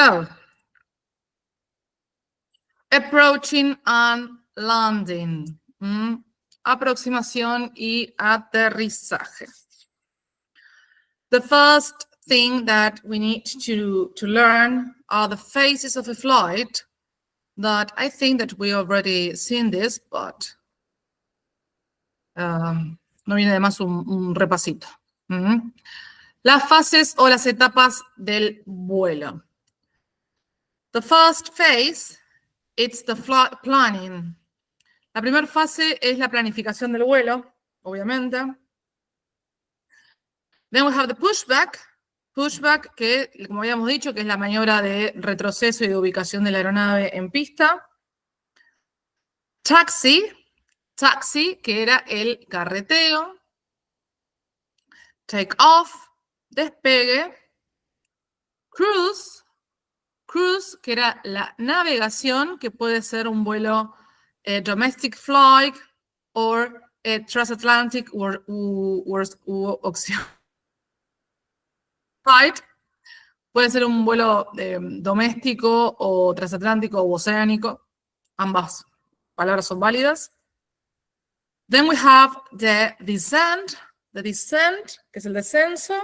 So, approaching and landing. Aproximación y aterrizaje. The first thing that we need to learn are the phases of a flight that I think that we already seen this, but no viene de más un repasito. Las fases o las etapas del vuelo. The first phase, it's the flight planning. La primera fase es la planificación del vuelo, obviamente. Then we have the pushback. Pushback, que como habíamos dicho, que es la maniobra de retroceso y de ubicación de la aeronave en pista. Taxi, que era el carreteo. Take off, despegue. Cruise, que era la navegación, que puede ser un vuelo domestic flight o transatlantic u ocean flight. Puede ser un vuelo doméstico o transatlántico o oceánico. Ambas palabras son válidas. Then we have the descent, que es el descenso.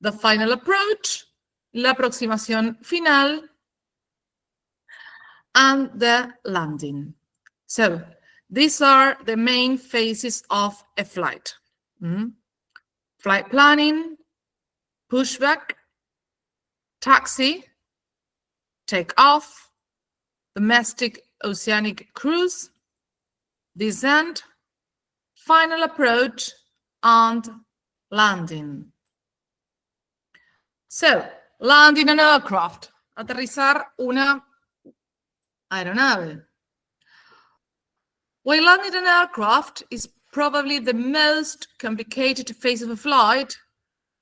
The final approach, la aproximación final. And the landing. So, these are the main phases of a flight. Flight planning, pushback, taxi, take off, domestic oceanic cruise, descent, final approach, and landing. So, landing an aircraft, aterrizar una aeronave. While landing an aircraft is probably the most complicated phase of a flight,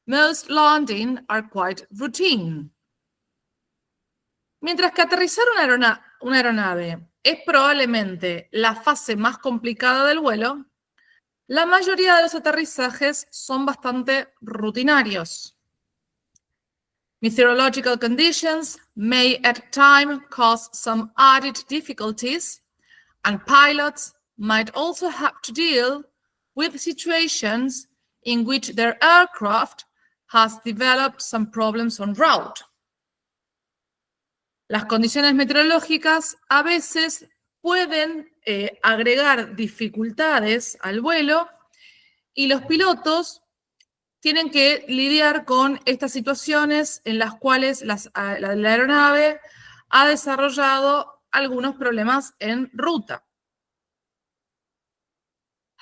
most landing are quite routine. Mientras que aterrizar una aeronave es probablemente la fase más complicada del vuelo, la mayoría de los aterrizajes son bastante rutinarios. Meteorological conditions may at times cause some added difficulties, and pilots might also have to deal with situations in which their aircraft has developed some problems en route. Las condiciones meteorológicas a veces pueden agregar dificultades al vuelo y los pilotos tienen que lidiar con estas situaciones en las cuales la aeronave ha desarrollado algunos problemas en ruta.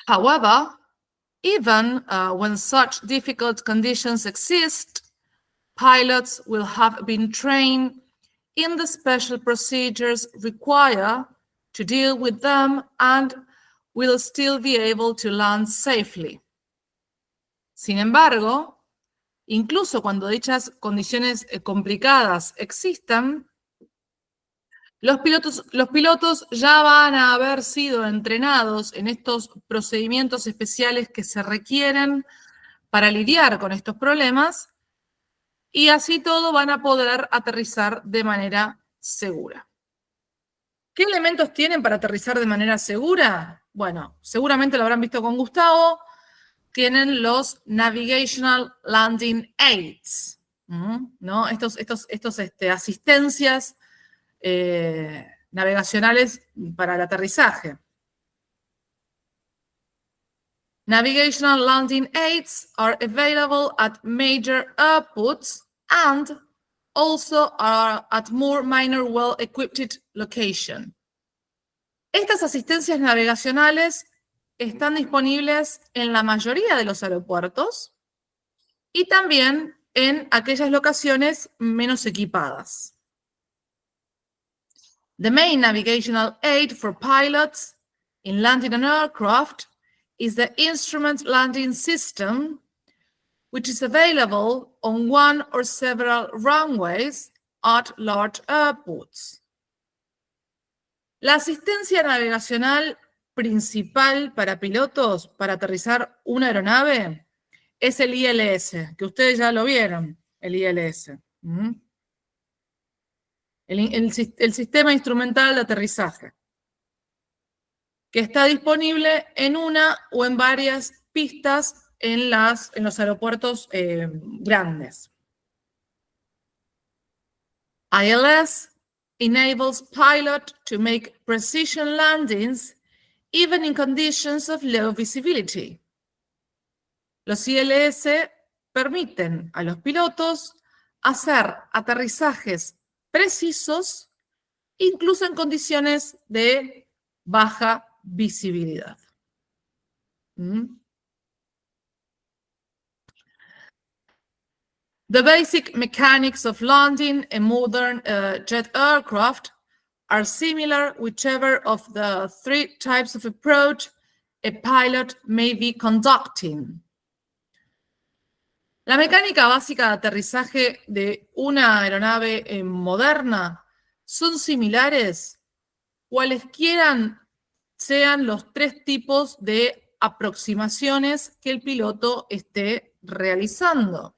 However, even when such difficult conditions exist, pilots will have been trained in the special procedures required to deal with them and will still be able to land safely. Sin embargo, incluso cuando dichas condiciones complicadas existan, los pilotos ya van a haber sido entrenados en estos procedimientos especiales que se requieren para lidiar con estos problemas y así todo van a poder aterrizar de manera segura. ¿Qué elementos tienen para aterrizar de manera segura? Bueno, seguramente lo habrán visto con Gustavo. Tienen los Navigational Landing Aids, ¿no? Estos asistencias navegacionales para el aterrizaje. Navigational landing aids are available at major airports and also are at more minor well-equipped locations. Estas asistencias navegacionales están disponibles en la mayoría de los aeropuertos y también en aquellas locaciones menos equipadas. The main navigational aid for pilots in landing an aircraft is the Instrument Landing System, which is available on one or several runways at large airports. La asistencia navegacional principal para pilotos para aterrizar una aeronave es el ILS, que ustedes ya lo vieron, el ILS. el sistema instrumental de aterrizaje, que está disponible en una o en varias pistas en los aeropuertos grandes. ILS enables pilot to make precision landings even in conditions of low visibility. Los ILS permiten a los pilotos hacer aterrizajes precisos, incluso en condiciones de baja visibilidad. The basic mechanics of landing a modern jet aircraft are similar whichever of the three types of approach a pilot may be conducting. La mecánica básica de aterrizaje de una aeronave moderna son similares cualesquiera sean los tres tipos de aproximaciones que el piloto esté realizando.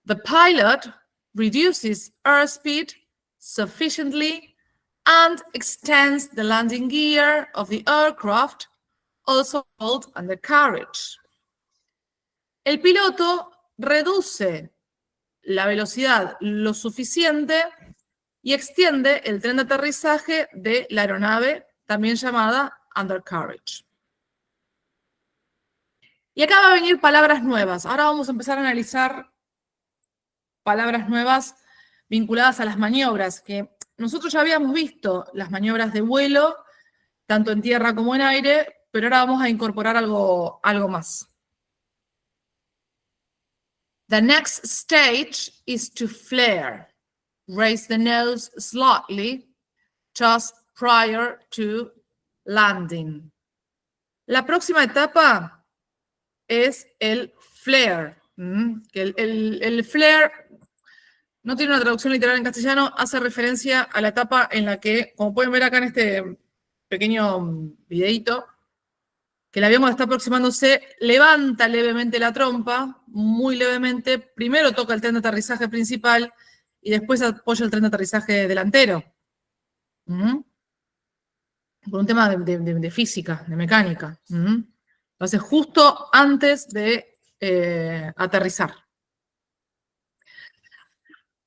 The pilot reduces airspeed sufficiently and extends the landing gear of the aircraft, also called undercarriage. El piloto reduce la velocidad lo suficiente y extiende el tren de aterrizaje de la aeronave, también llamada undercarriage. Y acá va a venir palabras nuevas. Ahora vamos a empezar a analizar palabras nuevas vinculadas a las maniobras, que nosotros ya habíamos visto las maniobras de vuelo, tanto en tierra como en aire, pero ahora vamos a incorporar algo más. The next stage is to flare. Raise the nose slightly just prior to landing. La próxima etapa es el flare. El flare no tiene una traducción literal en castellano, hace referencia a la etapa en la que, como pueden ver acá en este pequeño videito, que el avión está aproximándose, levanta levemente la trompa, muy levemente, primero toca el tren de aterrizaje principal y después apoya el tren de aterrizaje delantero. Por un tema de física, de mecánica. Lo hace justo antes de aterrizar.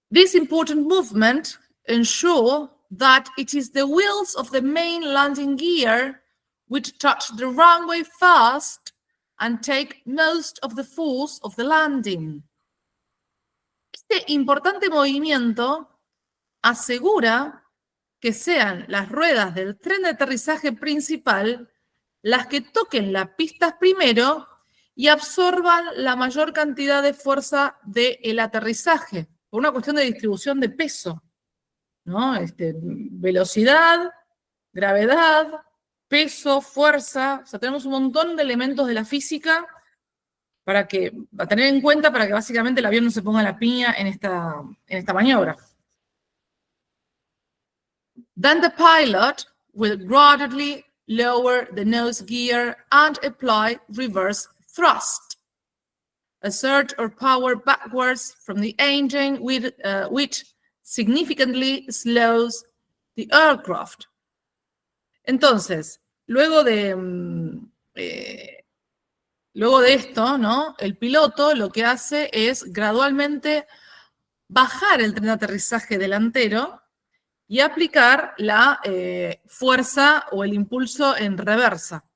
This important movement ensures that it is the wheels of the main landing gear which touch the runway first and take most of the force of the landing. Este importante movimiento asegura que sean las ruedas del tren de aterrizaje principal las que toquen las pistas primero y absorban la mayor cantidad de fuerza del aterrizaje, por una cuestión de distribución de peso, ¿no? Velocidad, gravedad, peso, fuerza, o sea, tenemos un montón de elementos de la física a tener en cuenta para que básicamente el avión no se ponga la piña en esta maniobra. Then the pilot will gradually lower the nose gear and apply reverse thrust. Exert or power backwards from the engine which significantly slows the aircraft. Entonces, luego de esto, ¿no? El piloto lo que hace es gradualmente bajar el tren de aterrizaje delantero y aplicar la fuerza o el impulso en reversa.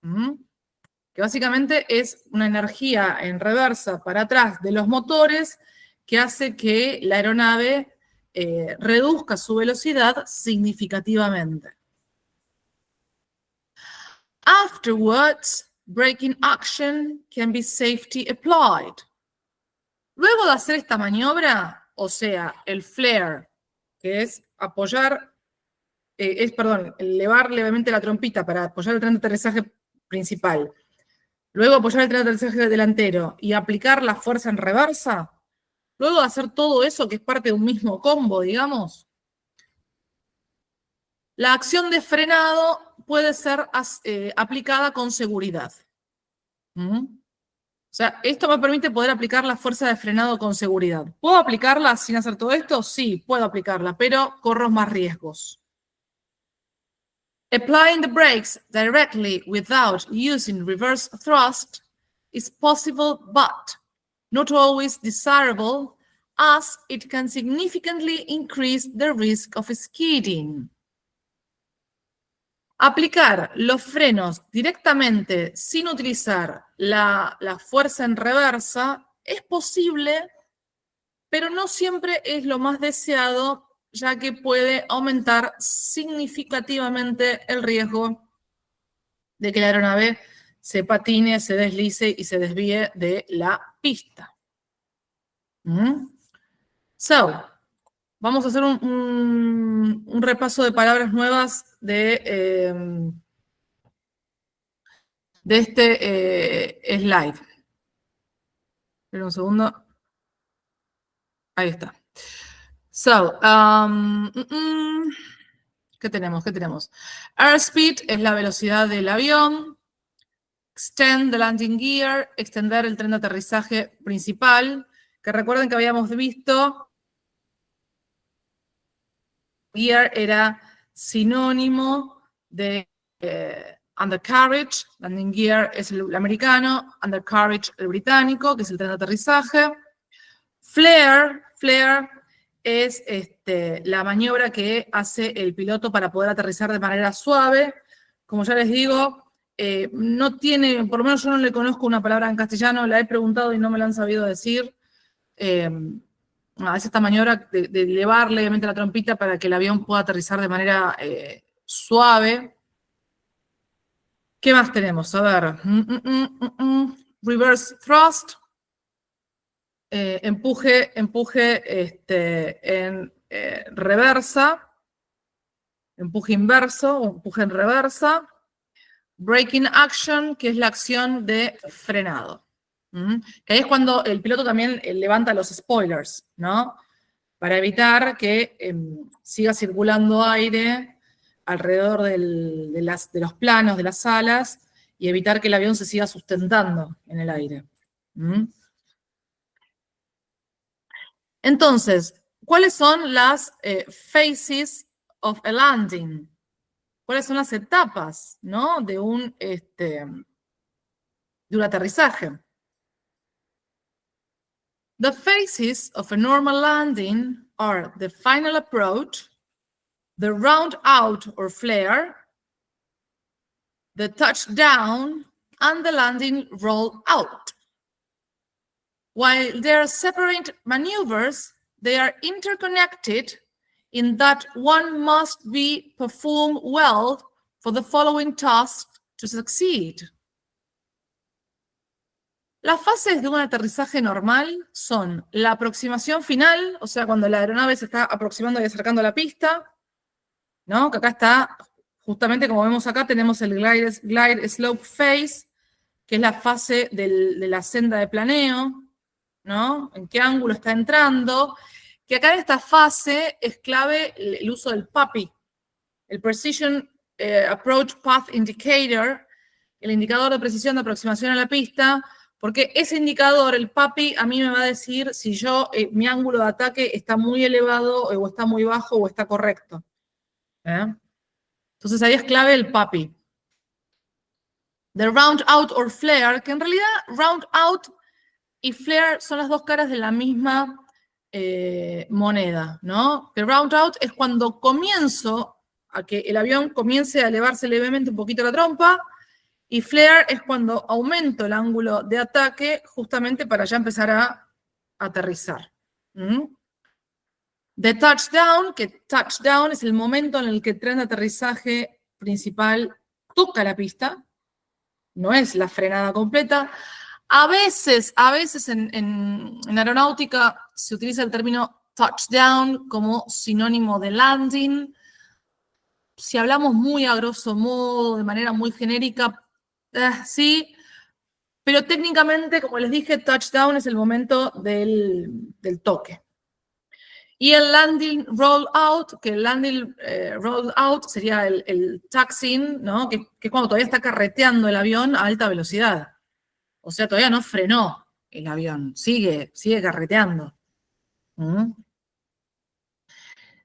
Que básicamente es una energía en reversa para atrás de los motores que hace que la aeronave reduzca su velocidad significativamente. Afterwards, braking action can be safely applied. Luego de hacer esta maniobra, o sea, el flare, que es elevar levemente la trompita para apoyar el tren de aterrizaje principal, luego apoyar el tren de aterrizaje delantero y aplicar la fuerza en reversa, luego de hacer todo eso, que es parte de un mismo combo, digamos, la acción de frenado puede ser aplicada con seguridad. O sea, esto me permite poder aplicar la fuerza de frenado con seguridad. ¿Puedo aplicarla sin hacer todo esto? Sí, puedo aplicarla, pero corro más riesgos. Applying the brakes directly without using reverse thrust is possible, but not always desirable, as it can significantly increase the risk of skidding. Aplicar los frenos directamente sin utilizar la fuerza en reversa es posible, pero no siempre es lo más deseado, ya que puede aumentar significativamente el riesgo de que la aeronave se patine, se deslice y se desvíe de la pista. Vamos a hacer un repaso de palabras nuevas de este slide. Espera un segundo. Ahí está. ¿Qué tenemos? ¿Qué tenemos? Airspeed es la velocidad del avión. Extend the landing gear, extender el tren de aterrizaje principal, que recuerden que habíamos visto, gear era sinónimo de undercarriage, landing gear es el americano, undercarriage el británico, que es el tren de aterrizaje. Flare es la maniobra que hace el piloto para poder aterrizar de manera suave. Como ya les digo, no tiene, por lo menos yo no le conozco una palabra en castellano, la he preguntado y no me la han sabido decir. Es esta maniobra de elevar levemente la trompita para que el avión pueda aterrizar de manera suave. ¿Qué más tenemos? A ver. Reverse thrust. Empuje en reversa. Empuje inverso o empuje en reversa. Braking action, que es la acción de frenado. Que ahí es cuando el piloto también levanta los spoilers, ¿no? Para evitar que siga circulando aire alrededor de los planos, de las alas, y evitar que el avión se siga sustentando en el aire. Entonces, ¿cuáles son las phases of a landing? ¿Cuáles son las etapas, ¿no? de un aterrizaje? The phases of a normal landing are the final approach, the round out or flare, the touchdown, and the landing roll out. While they are separate maneuvers, they are interconnected in that one must be performed well for the following tasks to succeed. Las fases de un aterrizaje normal son la aproximación final, o sea, cuando la aeronave se está aproximando y acercando a la pista, ¿no? Que acá está, justamente como vemos acá, tenemos el glide slope phase, que es la fase de la senda de planeo, ¿no? En qué ángulo está entrando, que acá en esta fase es clave el uso del PAPI, el Precision Approach Path Indicator, el indicador de precisión de aproximación a la pista, porque ese indicador, el PAPI, a mí me va a decir si mi ángulo de ataque está muy elevado o está muy bajo o está correcto. Entonces ahí es clave el PAPI. The round out or flare, que en realidad round out y flare son las dos caras de la misma moneda, ¿no? Que round out es cuando comienzo a que el avión comience a elevarse levemente un poquito la trompa, y flare es cuando aumento el ángulo de ataque justamente para ya empezar a aterrizar. The touchdown, que touchdown es el momento en el que el tren de aterrizaje principal toca la pista, no es la frenada completa. A veces en aeronáutica se utiliza el término touchdown como sinónimo de landing. Si hablamos muy a grosso modo, de manera muy genérica, sí, pero técnicamente, como les dije, touchdown es el momento del toque. Y el landing roll out, que el landing roll out sería el taxiing, ¿no? Que es cuando todavía está carreteando el avión a alta velocidad. O sea, todavía no frenó el avión, sigue carreteando. ¿Mm?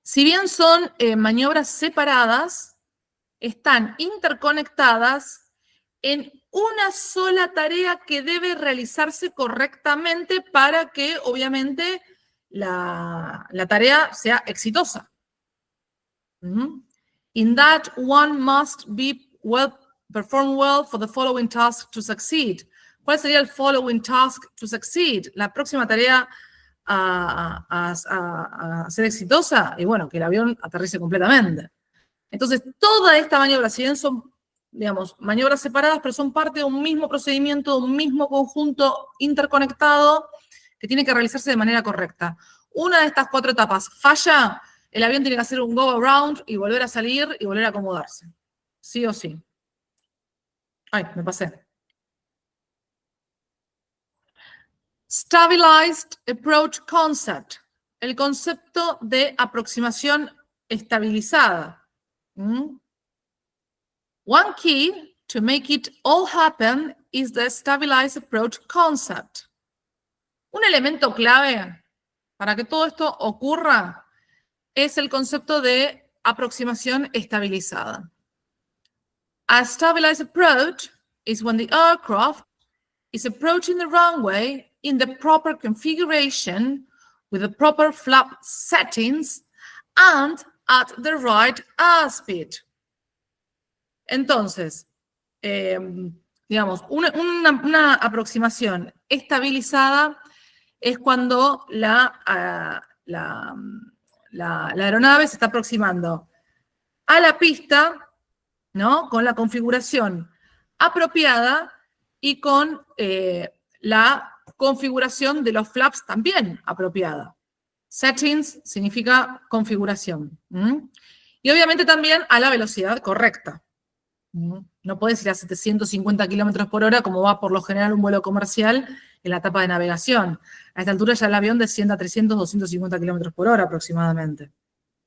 Si bien son maniobras separadas, están interconectadas en una sola tarea que debe realizarse correctamente para que, obviamente, la tarea sea exitosa. In that, one must perform well for the following task to succeed. ¿Cuál sería el following task to succeed? La próxima tarea a ser exitosa, y bueno, que el avión aterrice completamente. Entonces, toda esta maniobra, si bien son, digamos, maniobras separadas, pero son parte de un mismo procedimiento, de un mismo conjunto interconectado que tiene que realizarse de manera correcta. Una de estas 4 etapas falla, el avión tiene que hacer un go around y volver a salir y volver a acomodarse. Sí o sí. Ay, me pasé. Stabilized approach concept. El concepto de aproximación estabilizada. One key to make it all happen is the stabilized approach concept. Un elemento clave para que todo esto ocurra es el concepto de aproximación estabilizada. A stabilized approach is when the aircraft is approaching the runway in the proper configuration with the proper flap settings and at the right airspeed. Entonces, digamos, una aproximación estabilizada es cuando la aeronave se está aproximando a la pista, ¿no? Con la configuración apropiada y con la configuración de los flaps también apropiada. Settings significa configuración. Y obviamente también a la velocidad correcta. No puedes ir a 750 kilómetros por hora como va por lo general un vuelo comercial en la etapa de navegación. A esta altura ya el avión desciende a 300, 250 kilómetros por hora aproximadamente.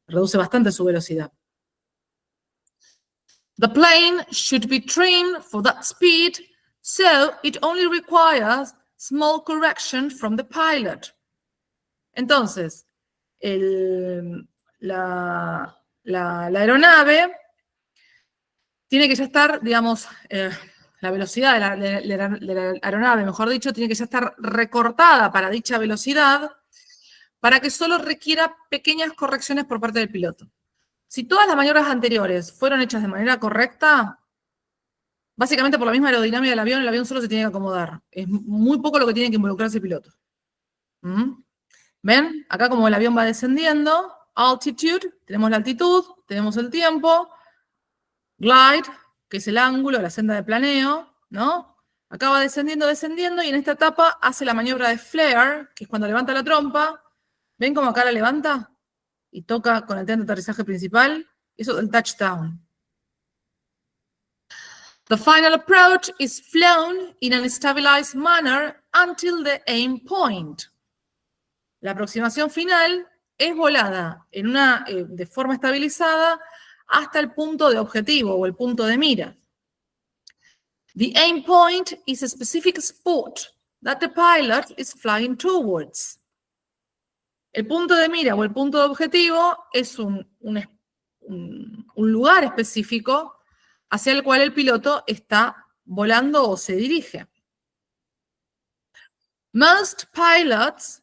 Reduce bastante su velocidad. The plane should be trained for that speed, so it only requires small correction from the pilot. Entonces, la aeronave tiene que ya estar, digamos, la velocidad de la aeronave, mejor dicho, tiene que ya estar recortada para dicha velocidad para que solo requiera pequeñas correcciones por parte del piloto. Si todas las maniobras anteriores fueron hechas de manera correcta, básicamente por la misma aerodinámica del avión, el avión solo se tiene que acomodar. Es muy poco lo que tiene que involucrarse el piloto. ¿Ven? Acá como el avión va descendiendo, altitude, tenemos la altitud, tenemos el tiempo, glide, que es el ángulo, la senda de planeo, ¿no? Acá va descendiendo, y en esta etapa hace la maniobra de flare, que es cuando levanta la trompa. ¿Ven cómo acá la levanta? Y toca con el tren de aterrizaje principal. Eso es el touchdown. The final approach is flown in a stabilized manner until the aim point. La aproximación final es volada de forma estabilizada hasta el punto de objetivo o el punto de mira. The aim point is a specific spot that the pilot is flying towards. El punto de mira o el punto de objetivo es un lugar específico hacia el cual el piloto está volando o se dirige. Most pilots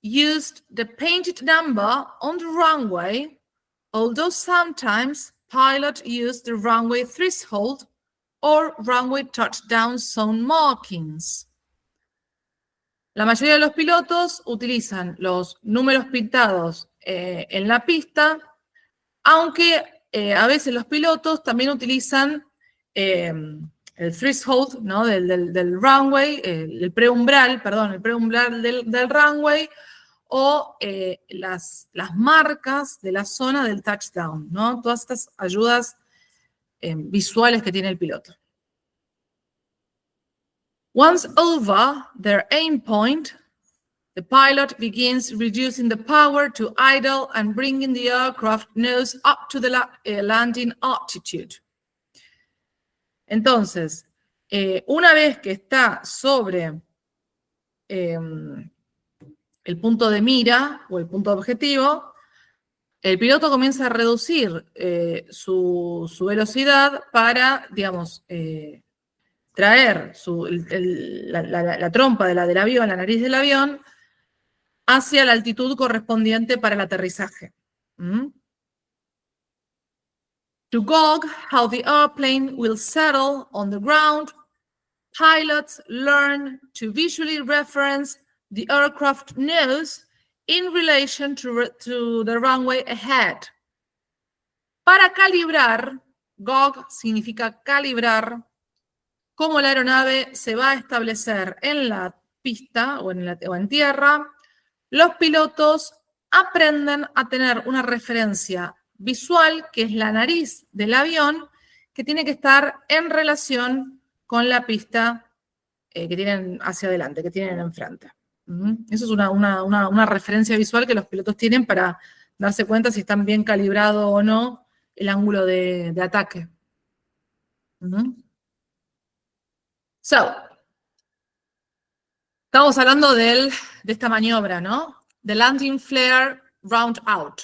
used the painted number on the runway, although sometimes pilots used the runway threshold or runway touchdown zone markings. La mayoría de los pilotos utilizan los números pintados en la pista, aunque a veces los pilotos también utilizan el threshold, ¿no? del runway, el preumbral del runway, o las marcas de la zona del touchdown, ¿no? Todas estas ayudas visuales que tiene el piloto. Once over their aim point, the pilot begins reducing the power to idle and bringing the aircraft nose up to the landing altitude. Entonces, Una vez que está sobre el punto de mira o el punto de objetivo, el piloto comienza a reducir su velocidad para, digamos, traer la trompa del avión, la nariz del avión, hacia la altitud correspondiente para el aterrizaje. ¿Mm? To gauge how the airplane will settle on the ground, pilots learn to visually reference the aircraft nose in relation to the runway ahead. Para calibrar, gauge significa calibrar, cómo la aeronave se va a establecer en la pista o en tierra. Los pilotos aprenden a tener una referencia visual, que es la nariz del avión, que tiene que estar en relación con la pista que tienen hacia adelante, que tienen enfrente. Eso es una referencia visual que los pilotos tienen para darse cuenta si están bien calibrado o no el ángulo de ataque. So, estamos hablando de esta maniobra, ¿no? The landing flare round out,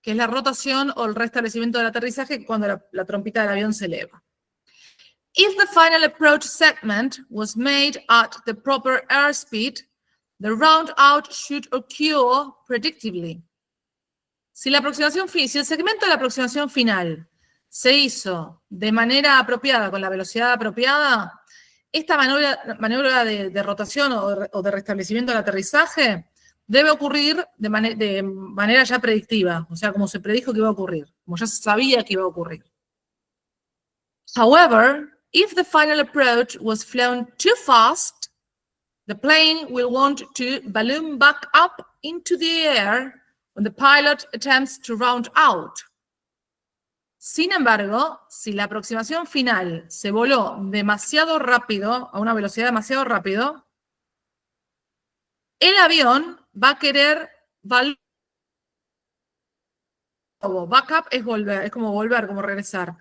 que es la rotación o el restablecimiento del aterrizaje cuando la trompita del avión se eleva. If the final approach segment was made at the proper airspeed, the round out should occur predictably. Si el segmento de la aproximación final se hizo de manera apropiada, con la velocidad apropiada, esta maniobra de rotación o de restablecimiento del aterrizaje debe ocurrir de manera ya predictiva, o sea, como se predijo que iba a ocurrir, como ya se sabía que iba a ocurrir. However, if the final approach was flown too fast, the plane will want to balloon back up into the air when the pilot attempts to round out. Sin embargo, si la aproximación final se voló demasiado rápido, a una velocidad demasiado rápido, el avión va a querer backup es volver, es como volver, como regresar.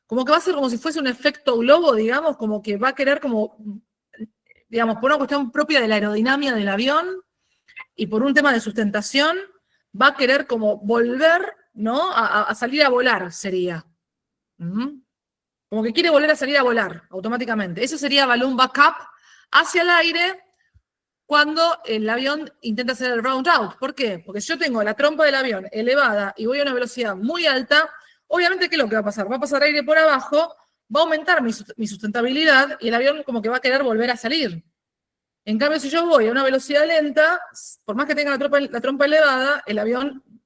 Como que va a ser como si fuese un efecto globo, digamos, como que va a querer como, digamos, por una cuestión propia de la aerodinámica del avión y por un tema de sustentación, va a querer como volver, ¿no? A salir a volar, sería. Como que quiere volver a salir a volar automáticamente. Eso sería balloon backup hacia el aire cuando el avión intenta hacer el round out. ¿Por qué? Porque si yo tengo la trompa del avión elevada y voy a una velocidad muy alta, obviamente, ¿qué es lo que va a pasar? Va a pasar aire por abajo, va a aumentar mi sustentabilidad y el avión como que va a querer volver a salir. En cambio, si yo voy a una velocidad lenta, por más que tenga la trompa elevada,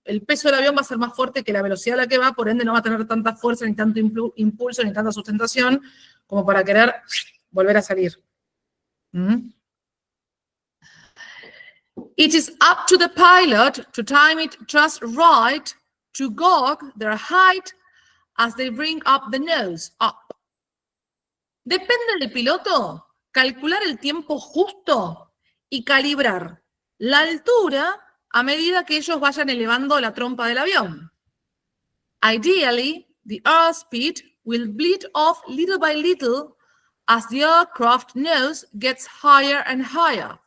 el peso del avión va a ser más fuerte que la velocidad a la que va, por ende no va a tener tanta fuerza, ni tanto impulso, ni tanta sustentación, como para querer volver a salir. It is up to the pilot to time it just right to gauge their height as they bring up the nose up. Depende del piloto calcular el tiempo justo y calibrar la altura a medida que ellos vayan elevando la trompa del avión. Ideally, the airspeed will bleed off little by little as the aircraft nose gets higher and higher.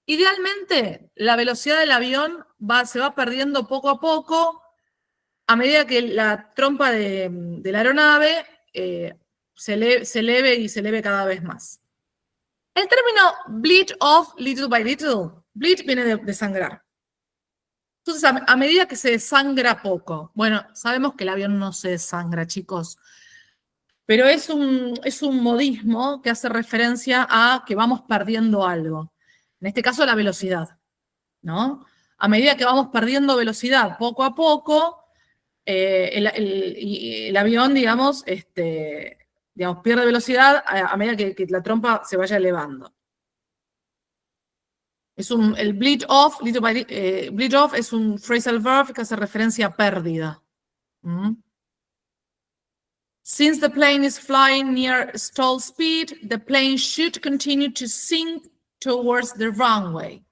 Idealmente, la velocidad del avión se va perdiendo poco a poco a medida que la trompa de la aeronave se eleve y se eleve cada vez más. El término bleed off little by little, bleed viene de sangrar. Entonces, a medida que se desangra poco, bueno, sabemos que el avión no se desangra, chicos, pero es un modismo que hace referencia a que vamos perdiendo algo. En este caso, la velocidad, ¿no? A medida que vamos perdiendo velocidad poco a poco, el avión, digamos, pierde velocidad a medida que la trompa se vaya elevando. El bleed off, bleed off es un phrasal verb que hace referencia a pérdida. Since the plane is flying near stall speed, the plane should continue to sink towards the runway.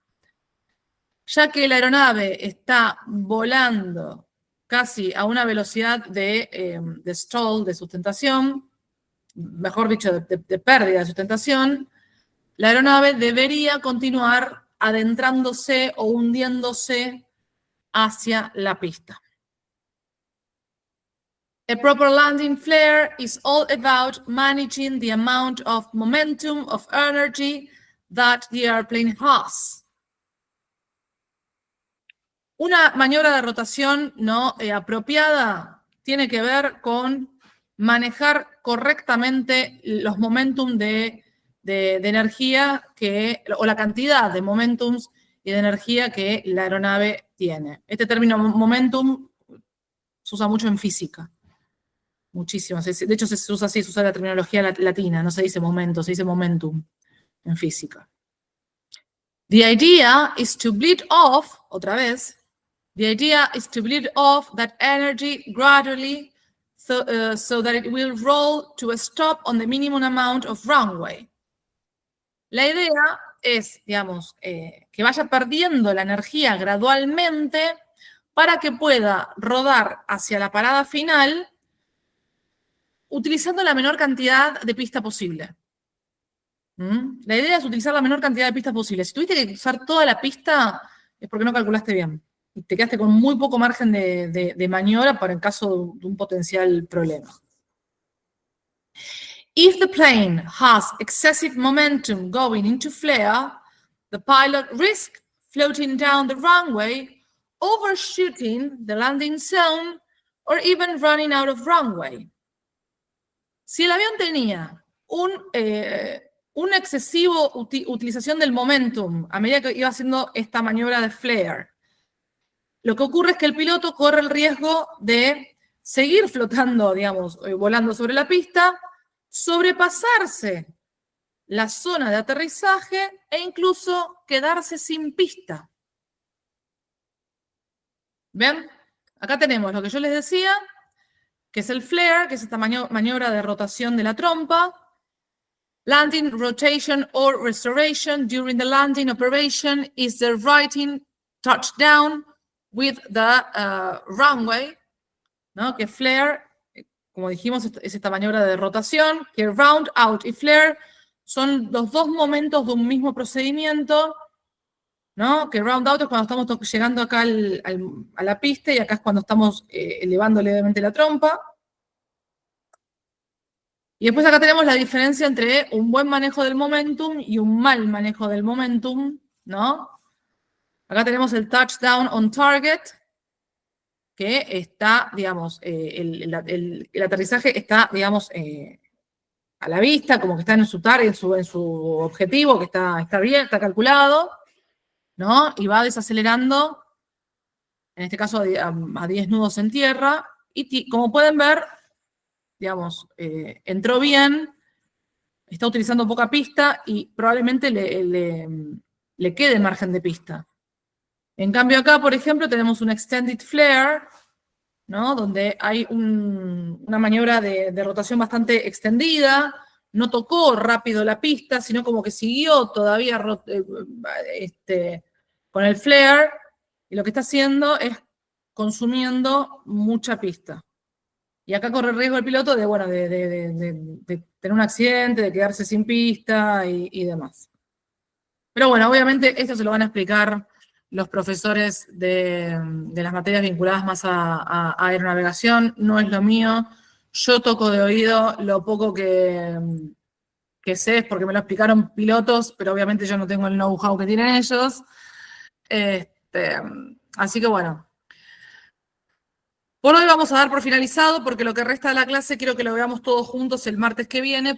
Ya que la aeronave está volando casi a una velocidad de stall, de sustentación, mejor dicho, de pérdida de sustentación, la aeronave debería continuar adentrándose o hundiéndose hacia la pista. A proper landing flare is all about managing the amount of momentum of energy that the airplane has. Una maniobra de rotación no apropiada tiene que ver con manejar correctamente los momentum de energía o la cantidad de momentums y de energía que la aeronave tiene. Este término momentum se usa mucho en física. Muchísimo. De hecho, se usa así, se usa la terminología latina, no se dice momento, se dice momentum en física. The idea is to bleed off, otra vez, the idea is to bleed off that energy gradually so that it will roll to a stop on the minimum amount of runway. La idea es, digamos, que vaya perdiendo la energía gradualmente para que pueda rodar hacia la parada final utilizando la menor cantidad de pista posible. La idea es utilizar la menor cantidad de pistas posible. Si tuviste que usar toda la pista, es porque no calculaste bien. Y te quedaste con muy poco margen de maniobra para el caso de un potencial problema. If the plane has excessive momentum going into flare, the pilot risks floating down the runway, overshooting the landing zone, or even running out of runway. Si el avión tenía una excesiva utilización del momentum a medida que iba haciendo esta maniobra de flare, lo que ocurre es que el piloto corre el riesgo de seguir flotando, digamos, volando sobre la pista, sobrepasarse la zona de aterrizaje e incluso quedarse sin pista. ¿Ven? Acá tenemos lo que yo les decía, que es el flare, que es esta maniobra de rotación de la trompa. Landing, rotation, or restoration during the landing operation is the righting touchdown with the runway, ¿no? Que flare, como dijimos, es esta maniobra de rotación, que round out y flare son los dos momentos de un mismo procedimiento, ¿no? Que round out es cuando estamos llegando acá a la pista y acá es cuando estamos elevando levemente la trompa. Y después acá tenemos la diferencia entre un buen manejo del momentum y un mal manejo del momentum, ¿no? Acá tenemos el touchdown on target, que está, digamos, el aterrizaje está, digamos, a la vista, como que está en su target, en su objetivo, que está bien, está calculado, ¿no? Y va desacelerando, en este caso a 10 nudos en tierra, y como pueden ver, digamos, entró bien, está utilizando poca pista y probablemente le quede margen de pista. En cambio acá, por ejemplo, tenemos un extended flare, ¿no? Donde hay una maniobra de rotación bastante extendida, no tocó rápido la pista, sino como que siguió todavía con el flare, y lo que está haciendo es consumiendo mucha pista. Y acá corre el riesgo el piloto de tener un accidente, de quedarse sin pista y demás. Pero bueno, obviamente esto se lo van a explicar los profesores de las materias vinculadas más a aeronavegación, no es lo mío. Yo toco de oído lo poco que sé, es porque me lo explicaron pilotos, pero obviamente yo no tengo el know-how que tienen ellos. Así que bueno. Por hoy vamos a dar por finalizado, porque lo que resta de la clase quiero que lo veamos todos juntos el martes que viene.